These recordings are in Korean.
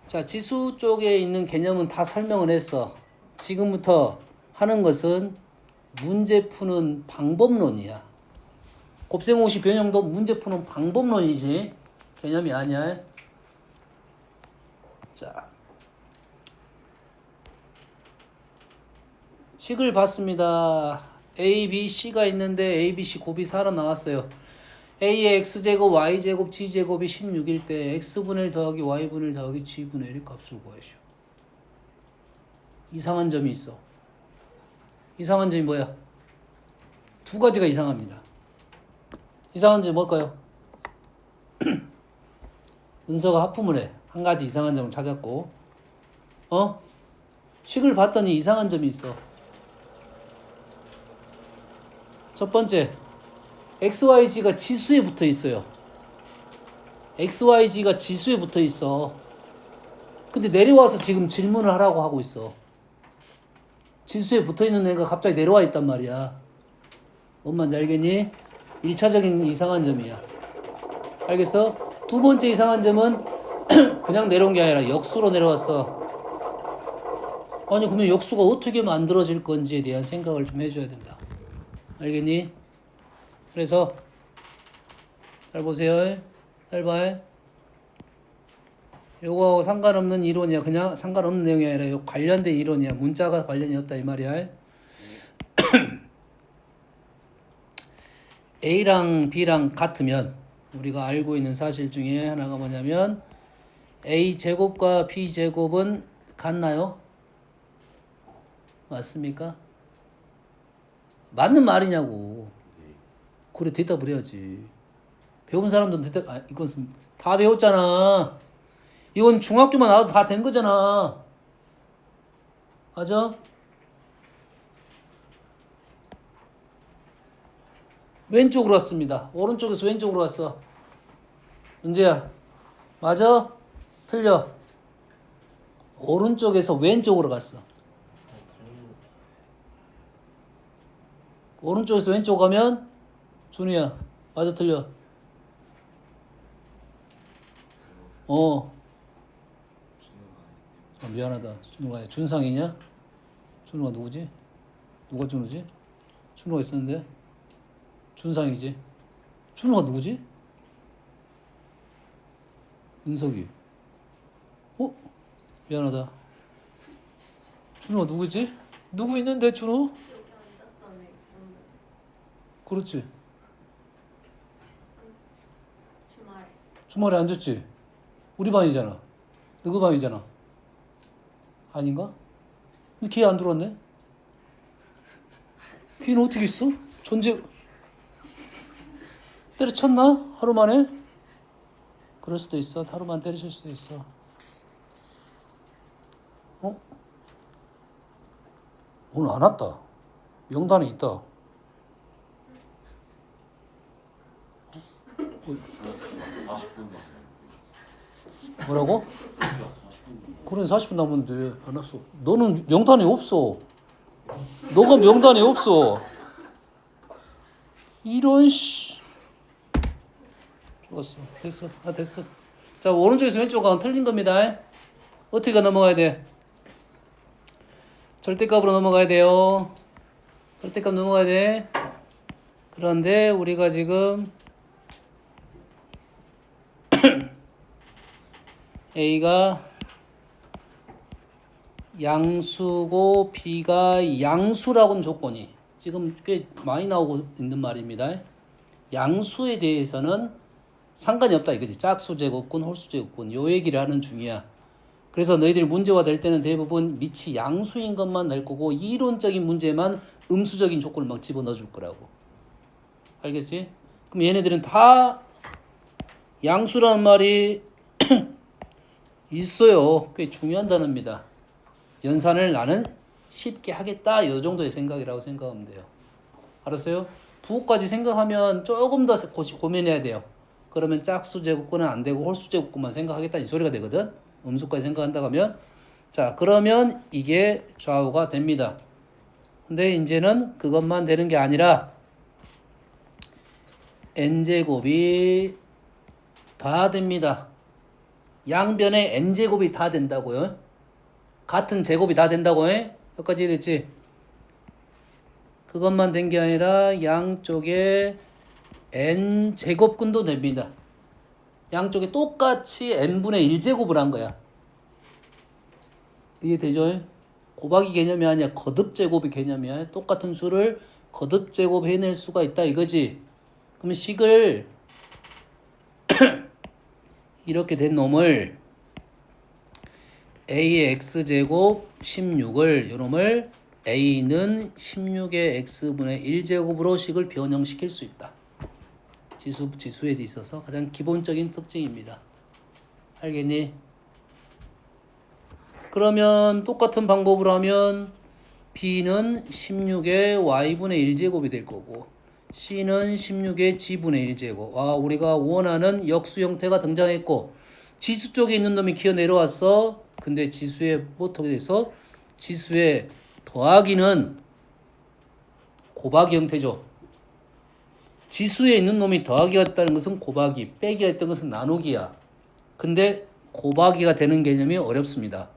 자, 지수 쪽에 있는 개념은 다 설명을 했어. 지금부터 하는 것은 문제 푸는 방법론이야. 곱셈공식 변형도 문제 푸는 방법론이지 개념이 아니야. 자, 식을 봤습니다. A, B, C가 있는데 A, B, C 곱이 살아나왔어요. A의 X제곱, Y제곱, G제곱이 16일 때 X분의 1 더하기 Y분의 1 더하기 G분의 1의 값을 구하시오. 이상한 점이 있어. 이상한 점이 뭐야? 두 가지가 이상합니다. 이상한 점이 뭘까요? 은서가 하품을 해. 한 가지 이상한 점을 찾았고, 식을 봤더니 이상한 점이 있어. 첫 번째, XYG가 지수에 붙어 있어요. XYG가 지수에 붙어 있어. 근데 내려와서 지금 질문을 하라고 하고 있어. 지수에 붙어 있는 애가 갑자기 내려와 있단 말이야. 뭔 말인지 알겠니? 1차적인 이상한 점이야. 알겠어? 두 번째 이상한 점은 그냥 내려온 게 아니라 역수로 내려왔어. 아니 그러면 역수가 어떻게 만들어질 건지에 대한 생각을 좀 해줘야 된다. 알겠니? 그래서 잘 보세요. 잘 봐. 요거하고 상관없는 이론이야. 그냥 상관없는 내용이 아니라 요 관련된 이론이야. 문자가 관련이 없다 이 말이야. A랑 B랑 같으면 우리가 알고 있는 사실 중에 하나가 뭐냐면 A제곱과 B제곱은 같나요? 맞습니까? 맞는 말이냐고. 그래 대답을 해야지. 배운 사람들은 대답, 이것은 다 배웠잖아. 이건 중학교만 나와도 다 된 거잖아. 맞아? 왼쪽으로 왔습니다. 오른쪽에서 왼쪽으로 왔어. 은재야, 맞아? 틀려? 오른쪽에서 왼쪽으로 갔어. 오른쪽에서 왼쪽 가면 준우야, 맞아 틀려? 미안하다. 준우가 준상이냐? 준우가 누구지? 누가 준우지? 준우가 있었는데 준상이지. 준우가 누구지? 은석이. 미안하다. 준우가 누구지? 누구 있는데 준우? 그렇지. 주말에 앉았지? 우리 반이잖아. 너그 반이잖아. 아닌가? 근데 걔 안 들어왔네? 걔는 어떻게 있어? 존재 때려쳤나? 하루 만에? 그럴 수도 있어. 하루만 때리실 수도 있어. 오늘 안 왔다. 명단에 있다. 뭐라고? 그래 40분 남았는데 안 왔어. 너는 명단에 없어. 너가 명단에 없어. 이런 씨. 좋았어. 됐어. 됐어. 자, 오른쪽에서 왼쪽 가면 틀린 겁니다. 어떻게 넘어가야 돼? 절대값으로 넘어가야 돼요. 절대값 넘어가야 돼. 그런데 우리가 지금 A가 양수고 B가 양수라고는 조건이 지금 꽤 많이 나오고 있는 말입니다. 양수에 대해서는 상관이 없다 이거지. 짝수제곱군, 홀수제곱군 요 얘기를 하는 중이야. 그래서 너희들이 문제화 될 때는 대부분 밑이 양수인 것만 낼 거고 이론적인 문제만 음수적인 조건을 막 집어넣어 줄 거라고. 알겠지? 그럼 얘네들은 다 양수라는 말이 있어요. 꽤 중요한 단어입니다. 연산을 나는 쉽게 하겠다 이 정도의 생각이라고 생각하면 돼요. 알았어요? 부호까지 생각하면 조금 더 고민해야 돼요. 그러면 짝수제곱근은 안 되고 홀수제곱근만 생각하겠다 이 소리가 되거든. 음수까지 생각한다고 하면 자 그러면 이게 좌우가 됩니다. 근데 이제는 그것만 되는 게 아니라 n제곱이 다 됩니다. 양변에 n제곱이 다 된다고요. 같은 제곱이 다 된다고 해. 여기까지 됐지? 그것만 된 게 아니라 양쪽에 n제곱근도 됩니다. 양쪽에 똑같이 n분의 1제곱을 한 거야. 이해되죠? 곱하기 개념이 아니야. 거듭제곱이 개념이야. 똑같은 수를 거듭제곱 해낼 수가 있다 이거지. 그러면 식을 이렇게 된 놈을 a의 x제곱 16을 요놈을 a는 16의 x분의 1제곱으로 식을 변형시킬 수 있다. 지수에 있어서 가장 기본적인 특징입니다. 알겠니? 그러면 똑같은 방법으로 하면 b는 16의 y분의 1제곱이 될 거고 c는 16의 g분의 1제곱. 우리가 원하는 역수 형태가 등장했고 지수 쪽에 있는 놈이 기어 내려왔어. 근데 지수에 어떻게 돼서 지수에 더하기는 곱하기 형태죠. 지수에 있는 놈이 더하기였다는 것은 곱하기, 빼기였던 것은 나누기야. 근데 곱하기가 되는 개념이 어렵습니다.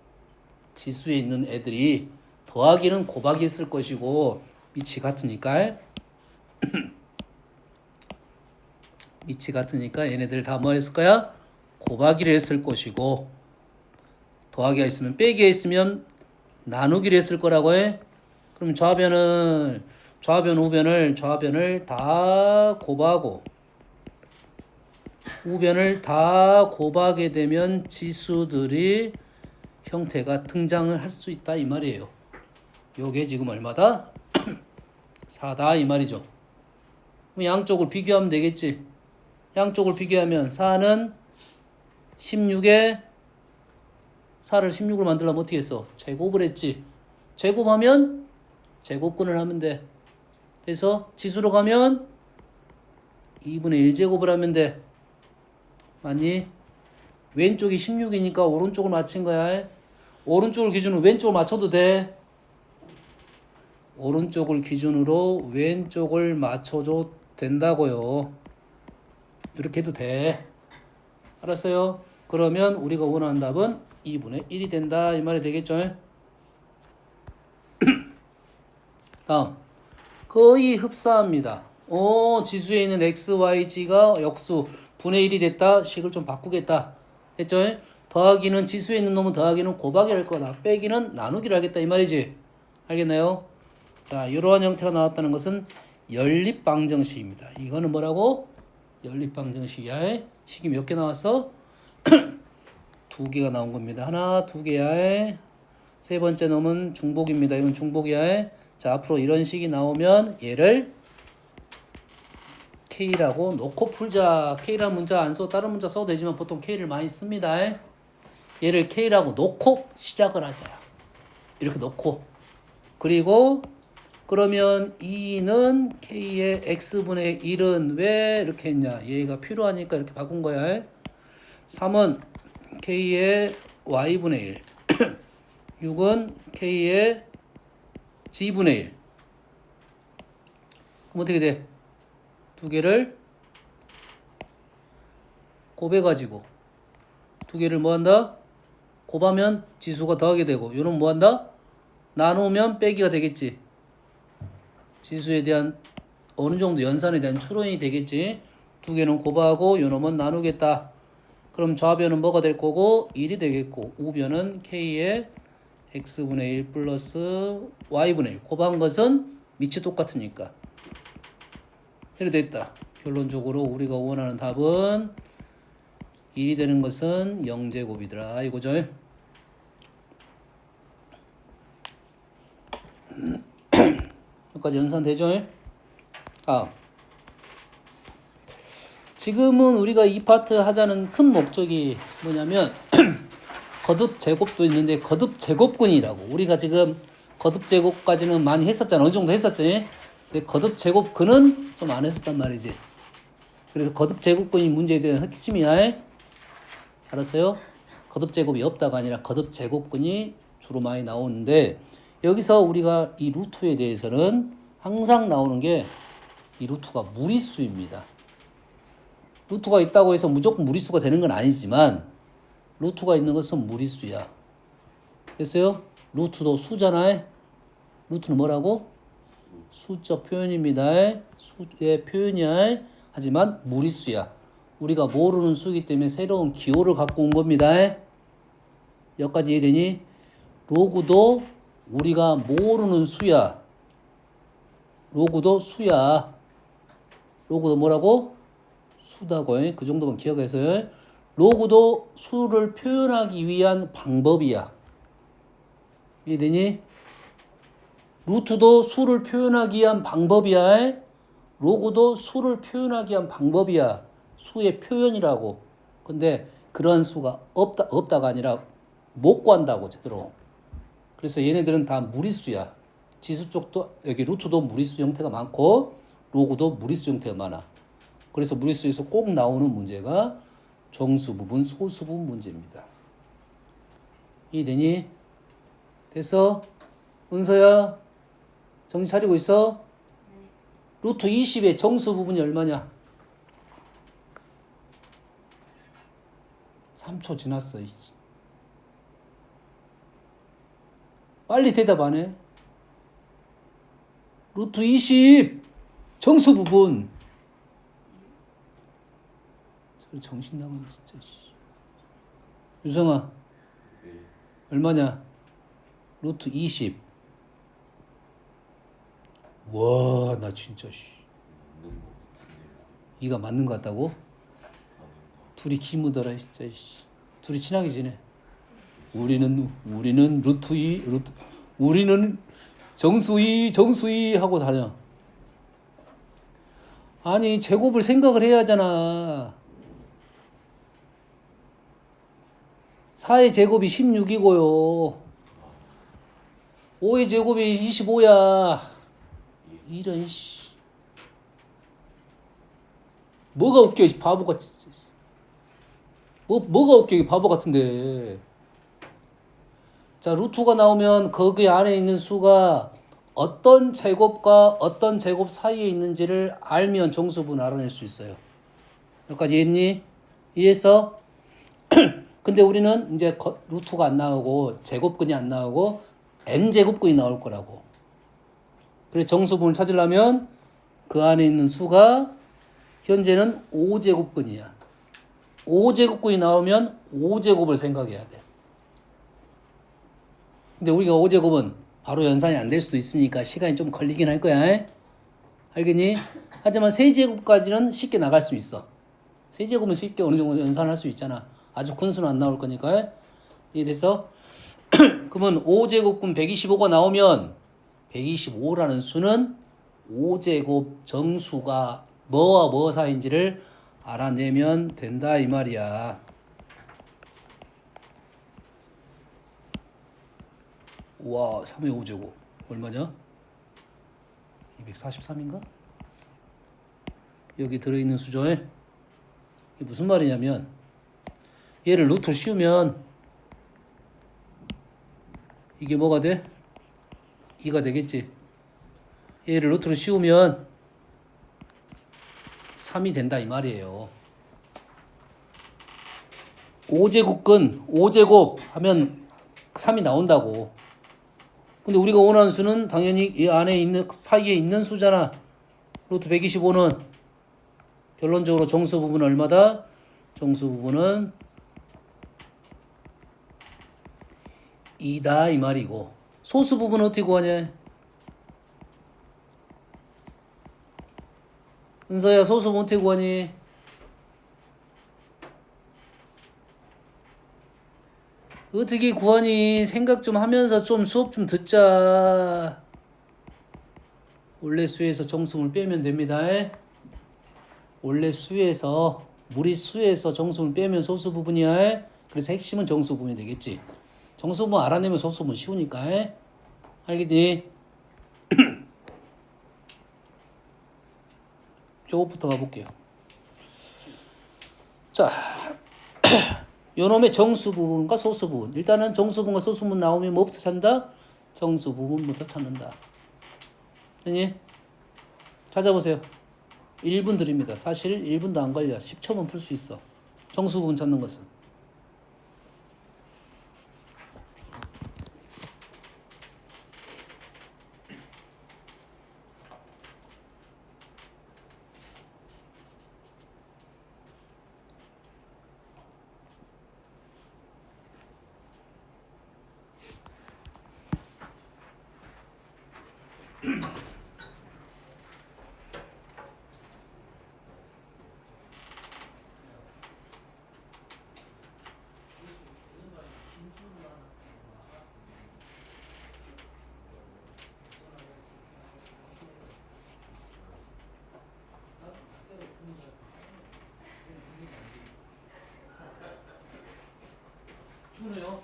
지수에 있는 애들이 더하기는 곱하기 했을 것이고 밑이 같으니까 밑이 같으니까 얘네들 다 뭐 했을 거야? 곱하기를 했을 것이고 더하기가 있으면 빼기가 있으면 나누기를 했을 거라고 해. 그럼 좌변을 우변을 다 곱하고 우변을 다 곱하게 되면 지수들이 형태가 등장을 할 수 있다 이 말이에요. 요게 지금 얼마다? 4다 이 말이죠. 그럼 양쪽을 비교하면 되겠지. 양쪽을 비교하면 4는 16에 4를 16으로 만들려면 어떻게 했어? 제곱을 했지. 제곱하면 제곱근을 하면 돼. 그래서 지수로 가면 2분의 1제곱을 하면 돼. 맞니? 왼쪽이 16이니까 오른쪽을 맞힌 거야. 오른쪽을 기준으로 왼쪽을 맞춰도 돼. 오른쪽을 기준으로 왼쪽을 맞춰도 된다고요. 이렇게 해도 돼. 알았어요? 그러면 우리가 원하는 답은 2분의 1이 된다 이 말이 되겠죠? 다음 거의 흡사합니다. 지수에 있는 x, y, g가 역수 분의 1이 됐다. 식을 좀 바꾸겠다. 됐죠? 더하기는 지수에 있는 놈은 더하기는 곱하기를 할 거다. 빼기는 나누기를 하겠다 이 말이지. 알겠나요? 자, 이러한 형태가 나왔다는 것은 연립방정식입니다. 이거는 뭐라고? 연립방정식이야. 식이 몇 개 나왔어? 2개가 나온 겁니다. 하나, 2개야. 세 번째 놈은 중복입니다. 이건 중복이야. 자, 앞으로 이런 식이 나오면 얘를 K라고 놓고 풀자. K라는 문자 안 써. 다른 문자 써도 되지만 보통 K를 많이 씁니다. 얘를 K라고 놓고 시작을 하자. 이렇게 놓고. 그리고 그러면 2는 K의 X분의 1은 왜 이렇게 했냐. 얘가 필요하니까 이렇게 바꾼 거야. 3은 K의 Y분의 1. 6은 K의 G분의 1. 그럼 어떻게 돼? 두 개를 곱해가지고 두 개를 뭐 한다? 곱하면 지수가 더하게 되고 요는 뭐 한다? 나누면 빼기가 되겠지. 지수에 대한 어느 정도 연산에 대한 추론이 되겠지. 두 개는 곱하고 요놈은 나누겠다. 그럼 좌변은 뭐가 될 거고 1이 되겠고 우변은 K의 X분의 1 플러스 Y분의 1 곱한 것은 밑이 똑같으니까 이렇게 됐다. 결론적으로 우리가 원하는 답은 1이 되는 것은 0제곱이더라 이거죠. 여기까지 연산되죠? 지금은 우리가 이 파트 하자는 큰 목적이 뭐냐면 거듭 제곱도 있는데 거듭 제곱근이라고. 우리가 지금 거듭 제곱까지는 많이 했었잖아. 어느 정도 했었죠. 근데 거듭 제곱근은 좀 안 했었단 말이지. 그래서 거듭 제곱근이 문제에 대한 핵심이야. 알았어요? 거듭 제곱이 없다가 아니라 거듭 제곱근이 주로 많이 나오는데 여기서 우리가 이 루트에 대해서는 항상 나오는 게 이 루트가 무리수입니다. 루트가 있다고 해서 무조건 무리수가 되는 건 아니지만 루트가 있는 것은 무리수야. 됐어요? 루트도 수잖아. 루트는 뭐라고? 수적 표현입니다. 수의 표현이야. 하지만 무리수야. 우리가 모르는 수이기 때문에 새로운 기호를 갖고 온 겁니다. 여기까지 이해되니? 로그도 우리가 모르는 수야. 로그도 수야. 로그도 뭐라고? 수다고. 그 정도만 기억해서요. 로그도 수를 표현하기 위한 방법이야. 이해되니? 루트도 수를 표현하기 위한 방법이야. 로그도 수를 표현하기 위한 방법이야. 수의 표현이라고. 근데 그러한 수가 없다가 아니라 못 구한다고 제대로. 그래서 얘네들은 다 무리수야. 지수 쪽도 여기 루트도 무리수 형태가 많고 로그도 무리수 형태가 많아. 그래서 무리수에서 꼭 나오는 문제가 정수 부분, 소수 부분 문제입니다. 이해되니? 됐어? 은서야, 정신 차리고 있어? 루트 20의 정수 부분이 얼마냐? 3초 지났어. 빨리 대답 안 해? 루트 20 정수 부분. 저리 정신 나간 진짜. 유성아, 얼마냐? 루트 20. 와, 나 진짜 이가 맞는 것 같다고? 둘이 기묻어라 진짜. 둘이 친하게 지내. 우리는 루트 2 우리는 정수 2 하고 다녀. 아니 제곱을 생각을 해야 하잖아. 4의 제곱이 16이고요. 5의 제곱이 25야. 이런 씨. 뭐가 웃겨 이 바보같이. 뭐가 웃겨 이 바보 같은데. 자, 루트가 나오면 거기 안에 있는 수가 어떤 제곱과 어떤 제곱 사이에 있는지를 알면 정수분 알아낼 수 있어요. 여기까지 이해했니? 이해했어? 근데 우리는 이제 루트가 안 나오고 제곱근이 안 나오고 n제곱근이 나올 거라고. 그래서 정수분을 찾으려면 그 안에 있는 수가 현재는 5제곱근이야. 5제곱근이 나오면 5제곱을 생각해야 돼. 근데 우리가 5제곱은 바로 연산이 안 될 수도 있으니까 시간이 좀 걸리긴 할 거야. 알겠니? 하지만 3제곱까지는 쉽게 나갈 수 있어. 3제곱은 쉽게 어느 정도 연산할 수 있잖아. 아주 큰 수는 안 나올 거니까. 이해됐어? 그러면 5제곱분 125가 나오면 125라는 수는 5제곱 정수가 뭐와 뭐 사이인지를 알아내면 된다 이 말이야. 와, 3의 5제곱 얼마냐? 243인가? 여기 들어있는 수죠. 이게 무슨 말이냐면 얘를 루트를 씌우면 이게 뭐가 돼? 2가 되겠지. 얘를 루트를 씌우면 3이 된다 이 말이에요. 5제곱근 5제곱 하면 3이 나온다고. 근데 우리가 원하는 수는 당연히 이 안에 있는 사이에 있는 수잖아. 루트 125는 결론적으로 정수 부분은 얼마다? 정수 부분은 2다 이 말이고 소수 부분은 어떻게 구하냐? 은서야 소수 부분 어떻게 구하니? 어떻게 구하니? 생각 좀 하면서 좀 수업 좀 듣자. 원래 수에서 정수분을 빼면 됩니다. 원래 수에서 무리수에서 정수분을 빼면 소수 부분이야. 그래서 핵심은 정수 부분이 되겠지. 정수 부분 알아내면 소수 부분 쉬우니까. 알겠지? 요것부터 가볼게요. 자, 요놈의 정수 부분과 소수 부분. 일단은 정수 부분과 소수 부분 나오면 뭐부터 찾는다? 정수 부분부터 찾는다. 아니? 찾아보세요. 1분 드립니다. 사실 1분도 안 걸려. 10초면 풀 수 있어. 정수 부분 찾는 것은. 주네요.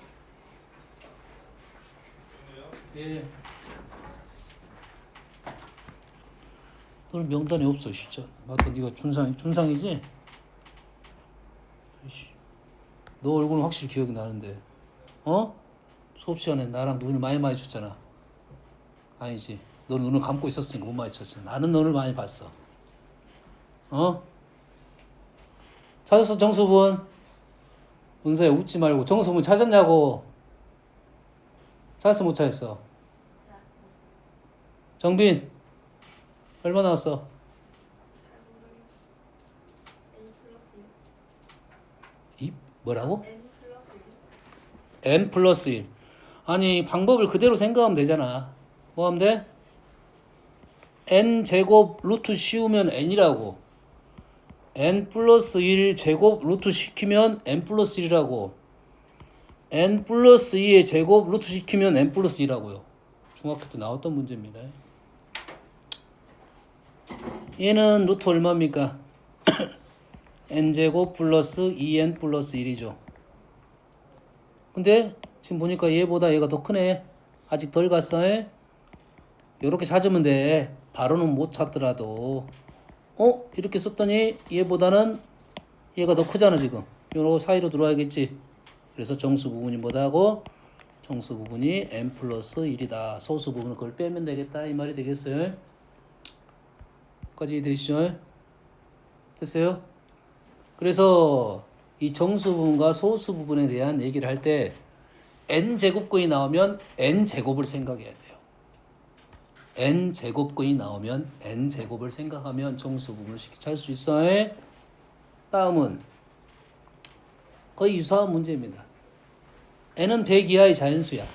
예. 오늘 명단에 없어 진짜. 맞다, 네가 준상이지? 이씨. 너 얼굴은 확실히 기억이 나는데. 어? 수업 시간에 나랑 눈을 많이 마주쳤잖아. 아니지. 너 눈을 감고 있었으니까 못 마주쳤잖아. 나는 너를 많이 봤어. 어? 찾았어, 정수분? 은서야, 웃지 말고. 정수분 찾았냐고. 찾았어, 못 찾았어? 정빈, 얼마 나왔어? 이 뭐라고? n 플러스 1. 아니, 방법을 그대로 생각하면 되잖아. 뭐 하면 돼? n 제곱 루트 씌우면 n이라고. n 플러스 1 제곱 루트 시키면 n 플러스 1이라고. n 플러스 2의 제곱 루트 시키면 n 플러스 2라고요. 중학교 때 나왔던 문제입니다. 얘는 루트 얼마입니까? n제곱 플러스 2n 플러스 1이죠. 근데 지금 보니까 얘보다 얘가 더 크네. 아직 덜 갔어. 이렇게 찾으면 돼. 바로는 못 찾더라도. 이렇게 썼더니 얘보다는 얘가 더 크잖아 지금. 요 사이로 들어와야겠지. 그래서 정수 부분이 뭐다고? 정수 부분이 n 플러스 1이다. 소수 부분은 그걸 빼면 되겠다. 이 말이 되겠어요? 까지 되시죠? 됐어요? 그래서 이 정수 부분과 소수 부분에 대한 얘기를 할 때 n제곱근이 나오면 n제곱을 생각해야 돼요. n제곱근이 나오면 n제곱을 생각하면 정수 부분을 쉽게 찾을 수 있어요. 다음은 거의 유사한 문제입니다. n은 100 이하의 자연수야.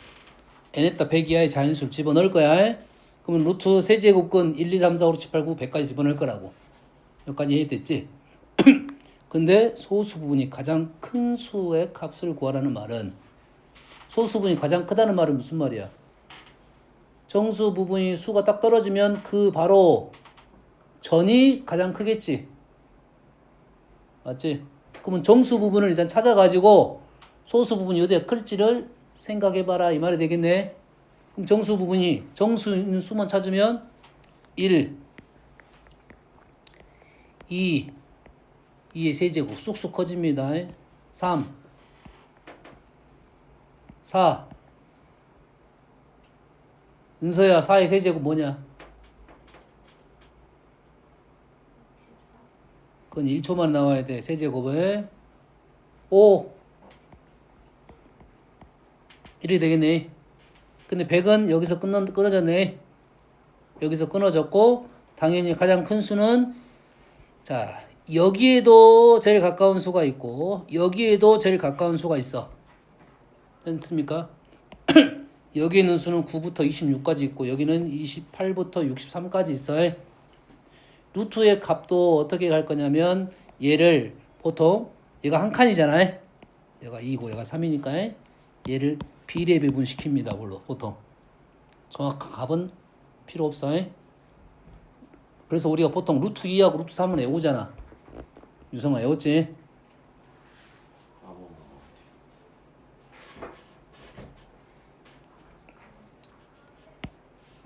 n에다 100 이하의 자연수를 집어넣을 거야. 그러면 루트 세제곱근 1, 2, 3, 4, 5, 6, 7, 8, 9, 100까지 집어넣을 거라고. 여기까지 이해됐지? 근데 소수 부분이 가장 큰 수의 값을 구하라는 말은, 소수 부분이 가장 크다는 말은 무슨 말이야? 정수 부분이 수가 딱 떨어지면 그 바로 전이 가장 크겠지. 맞지? 그러면 정수 부분을 일단 찾아가지고 소수 부분이 어디가 클지를 생각해봐라 이 말이 되겠네. 그럼 정수 부분이 정수 있는 수만 찾으면 1, 2, 2의 세제곱 쑥쑥 커집니다. 3, 4. 은서야, 4의 세제곱 뭐냐? 그건 1초만 나와야 돼. 세제곱에 5. 1이 되겠네. 근데 100은 여기서 끊어졌네. 여기서 끊어졌고, 당연히 가장 큰 수는, 자, 여기에도 제일 가까운 수가 있고, 여기에도 제일 가까운 수가 있어. 됐습니까? 여기 있는 수는 9부터 26까지 있고, 여기는 28부터 63까지 있어요. 루트의 값도 어떻게 할 거냐면, 얘를 보통, 얘가 한 칸이잖아요. 얘가 2고 얘가 3이니까, 얘를 비례 배분시킵니다. 물론 보통. 정확한 값은 필요 없어요. 그래서 우리가 보통 루트 2하고 루트 3은 외우잖아. 유성아 외웠지?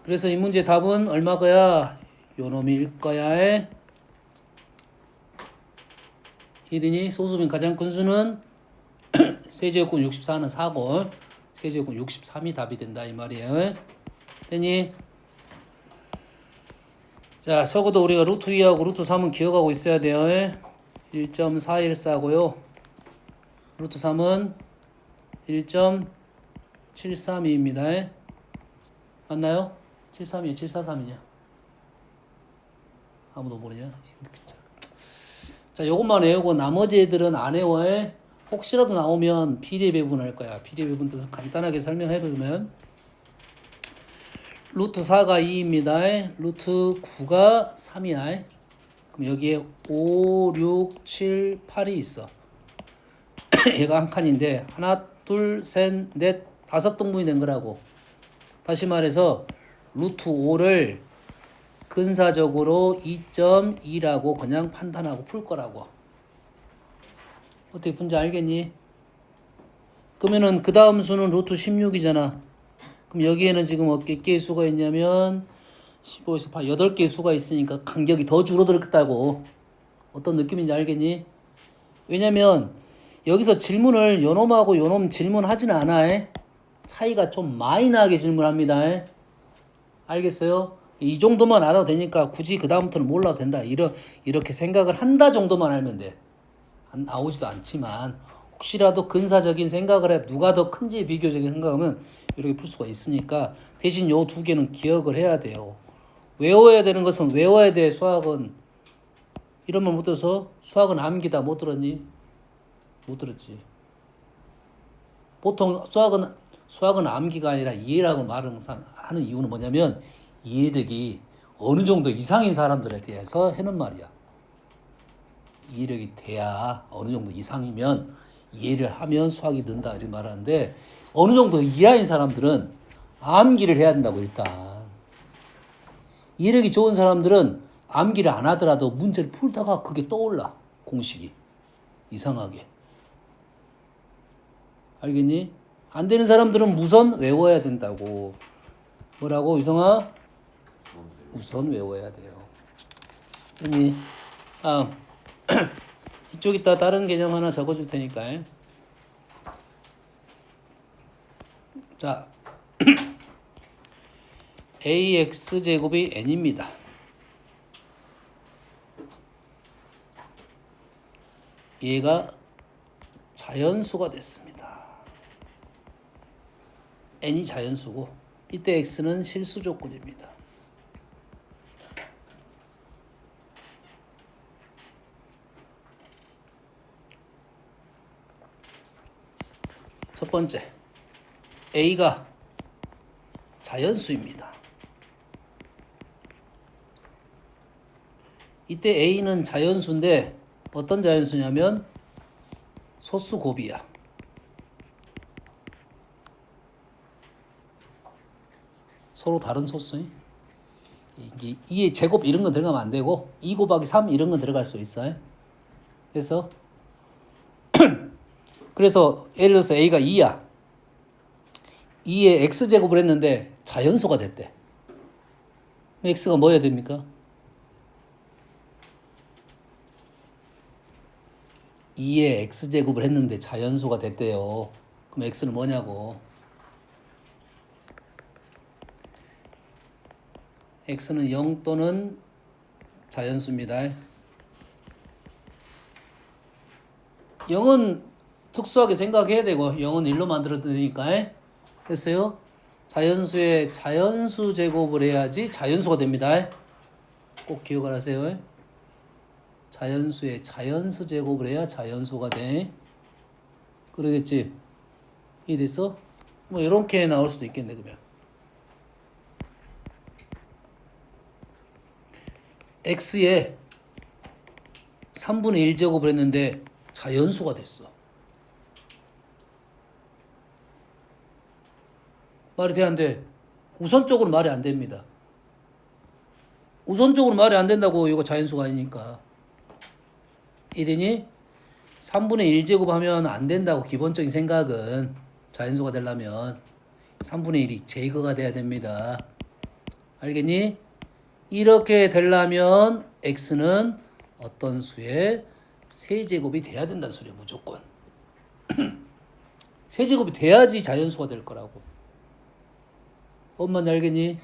그래서 이 문제 답은 얼마 거야? 요 놈일 거야. 이더니 소수빈 가장 큰 수는 세제곱근 64는 4고 세제곱근 63이 답이 된다 이 말이에요. 되니? 자, 적어도 우리가 루트 2하고 루트 3은 기억하고 있어야 돼요. 1.414고요. 루트 3은 1.732입니다. 맞나요? 732냐 743이냐? 아무도 모르냐? 자, 요것만 외우고 나머지 애들은 안 외워요. 혹시라도 나오면 비례 배분할 거야. 비례 배분 뜻을 간단하게 설명해 보면, 루트 4가 2입니다. 루트 9가 3이야. 그럼 여기에 5, 6, 7, 8이 있어. 얘가 한 칸인데 하나, 둘, 셋, 넷, 다섯 등분이 된 거라고. 다시 말해서 루트 5를 근사적으로 2.2라고 그냥 판단하고 풀 거라고. 어떻게 푼지 알겠니? 그러면은 그 다음 수는 루트 16이잖아. 그럼 여기에는 지금 몇 개의 수가 있냐면 15에서 8개의 수가 있으니까 간격이 더 줄어들었다고. 어떤 느낌인지 알겠니? 왜냐면 여기서 질문을 요놈하고 요놈 질문하지는 않아. 차이가 좀 많이 나게 질문합니다. 알겠어요? 이 정도만 알아도 되니까 굳이 그 다음부터는 몰라도 된다. 이렇게 생각을 한다 정도만 알면 돼. 나오지도 않지만 혹시라도 근사적인 생각을 해 누가 더 큰지 비교적인 생각하면 이렇게 풀 수가 있으니까 대신 요 두 개는 기억을 해야 돼요. 외워야 되는 것은 외워야 돼. 수학은 이런 말 못 들어서 수학은 암기다 못 들었니? 못 들었지. 보통 수학은 암기가 아니라 이해라고 말을 하는 이유는 뭐냐면 이해력이 어느 정도 이상인 사람들에 대해서 하는 말이야. 이해력이 돼야 어느 정도 이상이면 이해를 하면 수학이 는다 이런 말하는데 어느 정도 이하인 사람들은 암기를 해야 된다고. 일단 이해력이 좋은 사람들은 암기를 안 하더라도 문제를 풀다가 그게 떠올라. 공식이 이상하게. 알겠니? 안 되는 사람들은 우선 외워야 된다고. 뭐라고 유성아? 우선 외워야 돼요. 아니, 이쪽에다 다른 개념 하나 적어줄 테니까. 자, ax제곱이 n입니다. 얘가 자연수가 됐습니다. n이 자연수고 이때 x는 실수 조건입니다. 첫 번째, a가 자연수입니다. 이때 a는 자연수인데 어떤 자연수냐면 소수 곱이야. 서로 다른 소수. 이게 2의 제곱 이런 건 들어가면 안 되고 2 곱하기 3 이런 건 들어갈 수 있어요. 그래서 예를 들어서 a가 2야. 2의 x제곱을 했는데 자연수가 됐대. x가 뭐 해야 됩니까? 2의 x제곱을 했는데 자연수가 됐대요. 그럼 x는 뭐냐고. x는 0 또는 자연수입니다. 0은 특수하게 생각해야 되고 0은 1로 만들어드니까. 됐어요? 자연수의 자연수 제곱을 해야지 자연수가 됩니다. 꼭 기억을 하세요. 자연수의 자연수 제곱을 해야 자연수가 돼. 그러겠지? 이래서 뭐 이렇게 나올 수도 있겠네. 그러면 x에 3분의 1제곱을 했는데 자연수가 됐어. 말이 돼, 안 돼? 우선적으로 말이 안 됩니다. 우선적으로 말이 안 된다고. 이거 자연수가 아니니까. 이되니 3분의 1제곱 하면 안 된다고. 기본적인 생각은 자연수가 되려면 3분의 1이 제거가 돼야 됩니다. 알겠니? 이렇게 되려면 x는 어떤 수의 세제곱이 돼야 된다는 소리야. 무조건. 세제곱이 돼야지 자연수가 될 거라고. 엄마는 알겠니?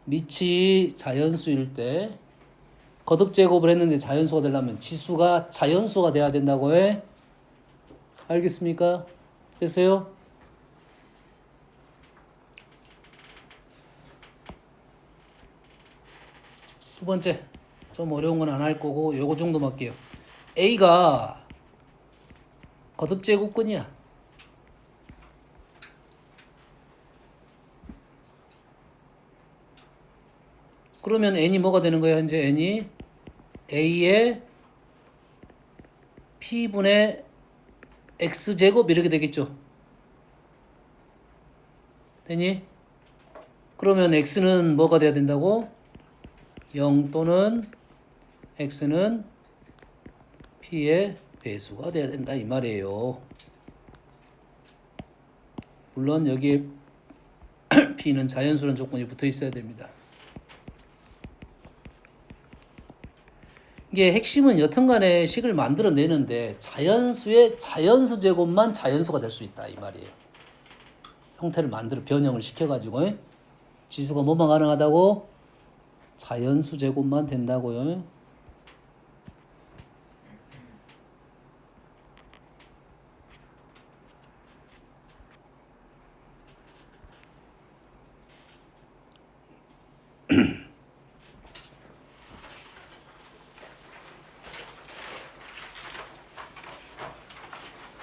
밑이 자연수일 때 거듭제곱을 했는데 자연수가 되려면 지수가 자연수가 돼야 된다고 해. 알겠습니까? 됐어요? 두 번째, 좀 어려운 건 안 할 거고 요거 정도만 할게요. A가 거듭제곱근이야. 그러면 n이 뭐가 되는 거예요? 현재 n이 a의 p분의 x제곱 이렇게 되겠죠. 되니? 그러면 x는 뭐가 돼야 된다고? 0 또는 x는 p의 배수가 돼야 된다 이 말이에요. 물론 여기에 p는 자연수라는 조건이 붙어 있어야 됩니다. 이게 핵심은 여튼간에 식을 만들어내는데 자연수의 자연수 제곱만 자연수가 될 수 있다 이 말이에요. 형태를 만들어 변형을 시켜가지고 지수가 뭐만 가능하다고? 자연수 제곱만 된다고요.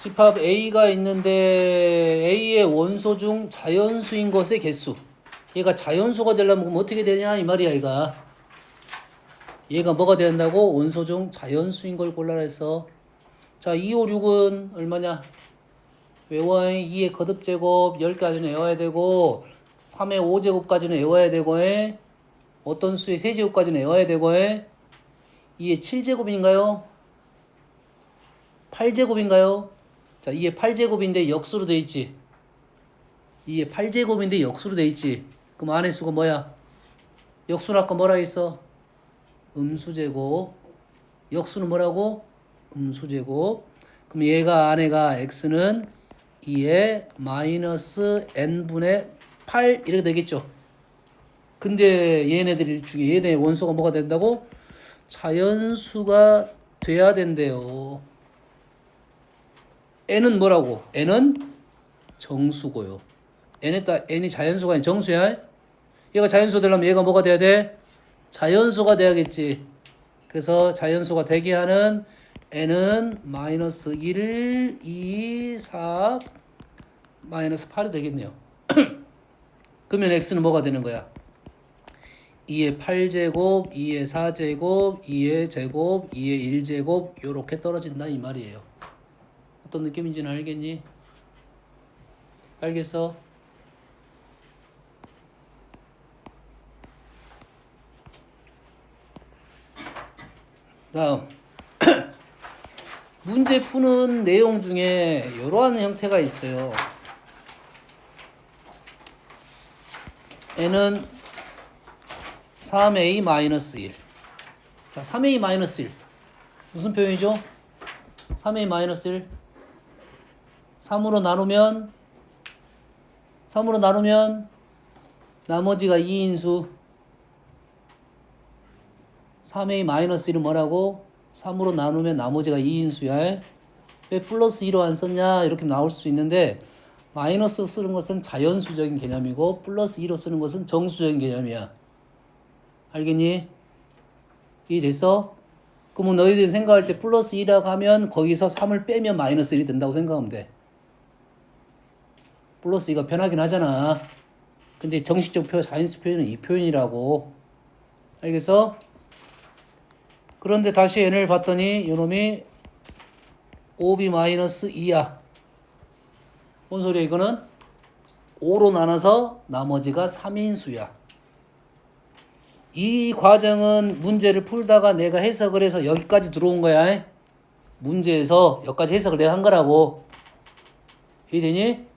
집합 A가 있는데 A의 원소 중 자연수인 것의 개수. 얘가 자연수가 되려면 그럼 어떻게 되냐 이 말이야 얘가 뭐가 된다고? 원소 중 자연수인 걸 골라라 했어. 자 2, 5, 6은 얼마냐? 외워. 2의 거듭제곱 10까지는 외워야 되고 3의 5제곱까지는 외워야 되고 어떤 수의 세제곱까지는 외워야 되고 2의 7제곱인가요? 8제곱인가요? 자, 2의 8제곱인데 역수로 돼 있지. 2의 8제곱인데 역수로 돼 있지. 그럼 안의 수가 뭐야? 역수는 아까 뭐라 했어? 음수제곱. 역수는 뭐라고? 음수제곱. 그럼 얘가 안에가 x는 2의 마이너스 n분의 8 이렇게 되겠죠. 근데 얘네들 중에 얘네 원소가 뭐가 된다고? 자연수가 돼야 된대요. n은 뭐라고? n은 정수고요. n이 자연수가 아닌 정수야. 얘가 자연수 되려면 얘가 뭐가 돼야 돼? 자연수가 돼야겠지. 그래서 자연수가 되게 하는 n은 마이너스 1, 2, 4, 마이너스 8이 되겠네요. 그러면 x는 뭐가 되는 거야? 2의 8제곱, 2의 4제곱, 2의 제곱, 2의 1제곱 요렇게 떨어진다 이 말이에요. 어떤 느낌인지는 알겠니? 알겠어? 다음 문제 푸는 내용 중에 이러한 형태가 있어요. n은 3a-1. 자, 3a-1 무슨 표현이죠? 3a-1 3으로 나누면 나머지가 2인수. 3a-1은 뭐라고? 3으로 나누면 나머지가 2인수야. 왜 플러스 2로 안 썼냐? 이렇게 나올 수 있는데 마이너스 쓰는 것은 자연수적인 개념이고 플러스 2로 쓰는 것은 정수적인 개념이야. 알겠니? 이해됐어? 그러면 너희들이 생각할 때 플러스 2라고 하면 거기서 3을 빼면 마이너스 1이 된다고 생각하면 돼. 플러스 2가 편하긴 하잖아. 근데 정식적 자연수 표현은 이 표현이라고. 알겠어? 그런데 다시 n을 봤더니 이놈이 5b-2야. 뭔 소리야 이거는? 5로 나눠서 나머지가 3인수야. 이 과정은 문제를 풀다가 내가 해석을 해서 여기까지 들어온 거야. 문제에서 여기까지 해석을 내가 한 거라고. 이해되니?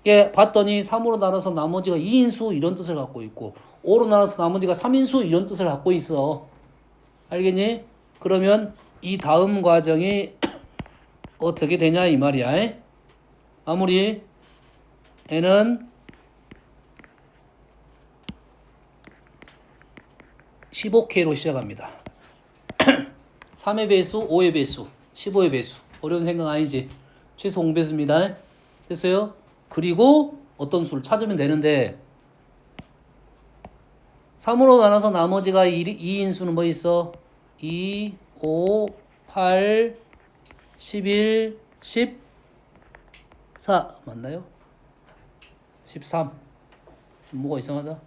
얘 봤더니 3으로 나눠서 나머지가 2인수 이런 뜻을 갖고 있고 5로 나눠서 나머지가 3인수 이런 뜻을 갖고 있어. 알겠니? 그러면 이 다음 과정이 어떻게 되냐 이 말이야. 아무리 n은 15K로 시작합니다. 3의 배수, 5의 배수, 15의 배수. 어려운 생각 아니지? 최소 0배수입니다. 됐어요? 그리고 어떤 수를 찾으면 되는데 3으로 나눠서 나머지가 2인수는 뭐 있어? 2, 5, 8, 11, 14 맞나요? 13 좀 뭐가 이상하다.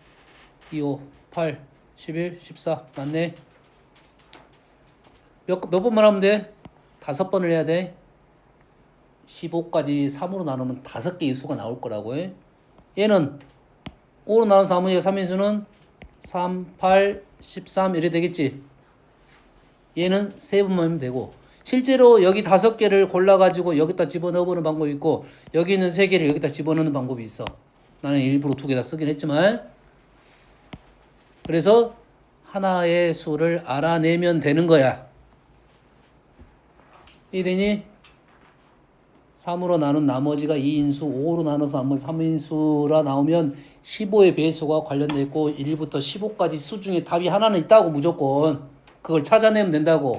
2, 5, 8, 11, 14 맞네. 몇 번만 하면 돼? 5번을 해야 돼. 15까지 3으로 나누면 5개의 수가 나올 거라고 해. 얘는 5로 나눠서 나머지가 3인수는 3, 8, 13 이래 되겠지. 얘는 3번만 하면 되고, 실제로 여기 5개를 골라가지고 여기다 집어넣어보는 방법이 있고, 여기 있는 3개를 여기다 집어넣는 방법이 있어. 나는 일부러 2개 다 쓰긴 했지만, 그래서 하나의 수를 알아내면 되는 거야. 이되니 3으로 나눈 나머지가 2인수, 5로 나눠서 나머지 3인수라 나오면 15의 배수가 관련돼 있고 1부터 15까지 수 중에 답이 하나는 있다고. 무조건 그걸 찾아내면 된다고.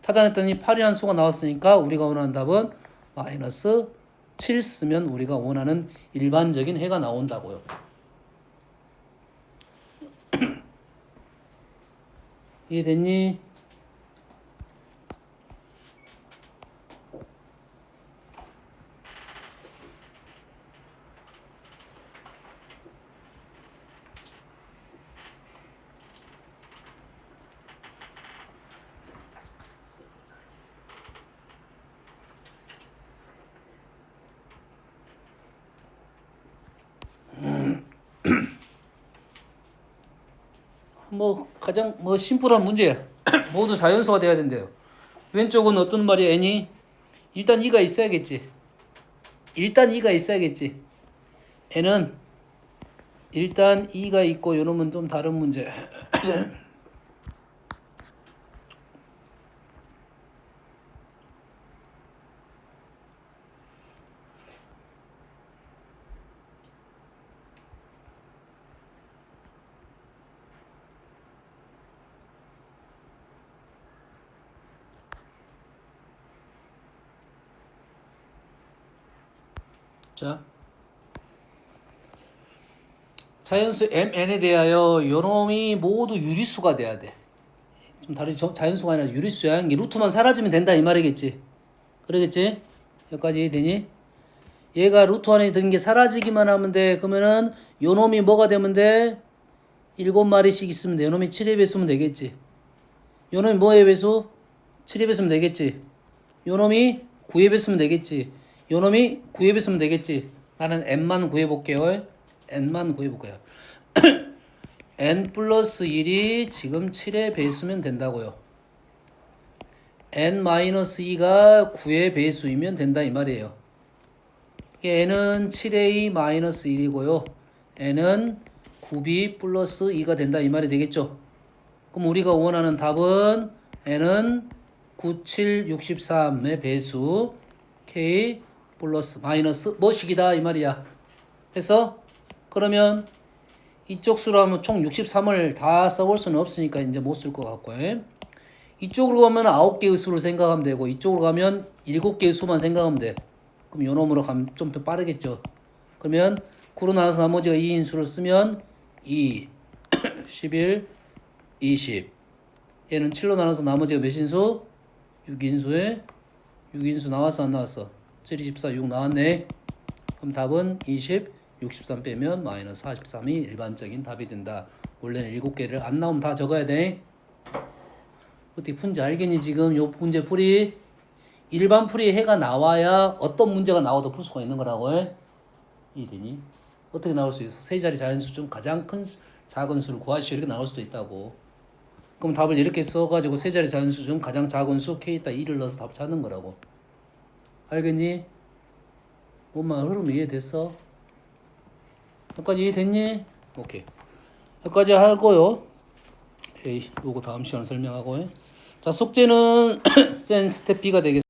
찾아냈더니 8이라는 수가 나왔으니까 우리가 원하는 답은 마이너스 7 쓰면 우리가 원하는 일반적인 해가 나온다고요. 이해됐니? 가장 심플한 문제야. 모두 자연수가 돼야 된대요. 왼쪽은 어떤 말이야, n이? 일단 2가 있어야겠지. n은 일단 2가 있고, 요놈은 좀 다른 문제. 자, 자연수 mn에 대하여 요놈이 모두 유리수가 돼야 돼. 좀 다르지? 자연수가 아니라 유리수야. 이 루트만 사라지면 된다 이 말이겠지. 그러겠지? 여기까지 되니? 얘가 루트 안에 든 게 사라지기만 하면 돼. 그러면은 요놈이 뭐가 되면 돼? 7마리씩 있으면 돼. 요놈이 7의 배수면 되겠지. 요놈이 뭐의 배수? 7의 배수면 되겠지. 요놈이 9의 배수면 되겠지. 요놈이 9의 배수면 되겠지. 나는 n만 구해볼게요. n만 구해볼게요. n 플러스 1이 지금 7의 배수면 된다고요. n 마이너스 2가 9의 배수이면 된다 이 말이에요. n은 7a 마이너스 1이고요. n은 9b 플러스 2가 된다 이 말이 되겠죠. 그럼 우리가 원하는 답은 n은 9, 7, 63의 배수 k 플러스 마이너스 뭐식이다 이 말이야. 그래서 그러면 이쪽 수로 하면 총 63을 다 써볼 수는 없으니까 이제 못 쓸 것 같고요. 이쪽으로 가면 9개의 수를 생각하면 되고 이쪽으로 가면 7개의 수만 생각하면 돼. 그럼 요 놈으로 가면 좀 더 빠르겠죠. 그러면 9로 나눠서 나머지가 2인 수를 쓰면 2, 11, 20. 얘는 7로 나눠서 나머지가 몇인수? 6인수에 6인수 나왔어 안 나왔어? 7, 24, 6 나왔네. 그럼 답은 20, 63 빼면 마이너스 43이 일반적인 답이 된다. 원래는 7개를 안 나오면 다 적어야 돼. 어떻게 푼지 알겠니 지금? 요 문제 풀이 일반 풀이 해가 나와야 어떤 문제가 나와도 풀 수가 있는 거라고 해. 이되니? 어떻게 나올 수 있어? 세 자리 자연수 중 가장 큰 작은 수를 구하시오 이렇게 나올 수도 있다고. 그럼 답을 이렇게 써가지고 세 자리 자연수 중 가장 작은 수 K에다 2를 넣어서 답 찾는 거라고. 알겠니? 뭔 흐름 이해됐어? 여기까지 이해됐니? 오케이. 여기까지 하고요. 요거 다음 시간에 설명하고. 자, 숙제는 센 스텝 B가 되겠습니다.